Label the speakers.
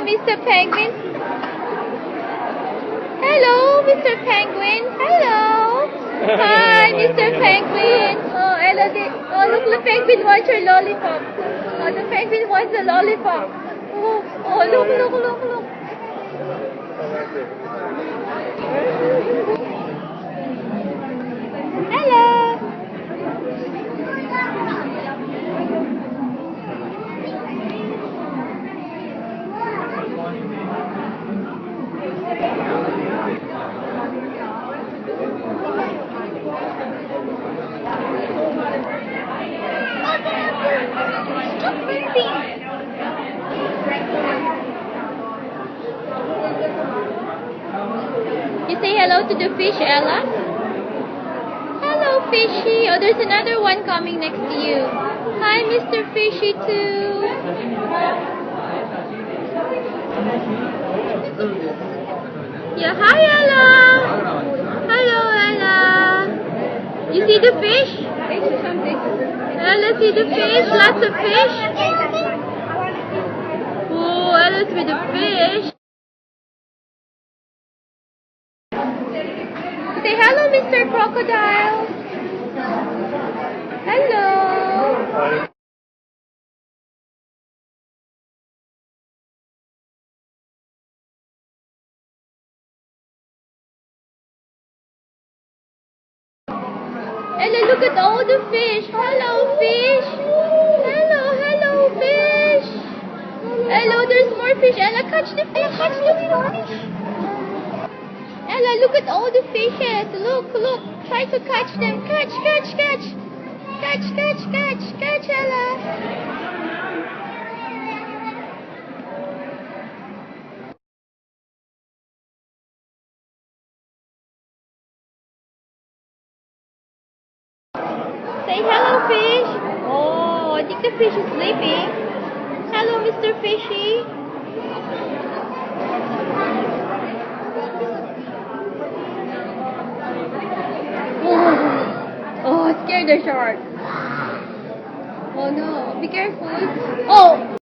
Speaker 1: Mr. Penguin. Hello, Mr. Penguin. Hello. Hi, Mr. Penguin. Oh, hello. Oh, look, the penguin wants your lollipop. Oh, the penguin wants a lollipop. Oh, oh, look. Hello. You say hello to the fish, Ella? Hello, Fishy. Oh, there's another one coming next to you. Hi, Mr. Fishy, too. Yeah, hi, Ella. Hello, Ella. You see the fish? Ella, see the fish? Lots of fish. Oh, Ella's with the fish. Say hello, Mr. Crocodile. Hello. Ella, look at all the fish. Hello, fish. Hello, fish. Hello, there's more fish. Ella, catch the fish. Ella, look at all the fishes. Look. Try to catch them. Catch. Catch, Ella. Say hello, fish. Oh, I think the fish is sleeping. Hello, Mr. Fishy. Oh, it scared the shark. Oh no, be careful. Oh!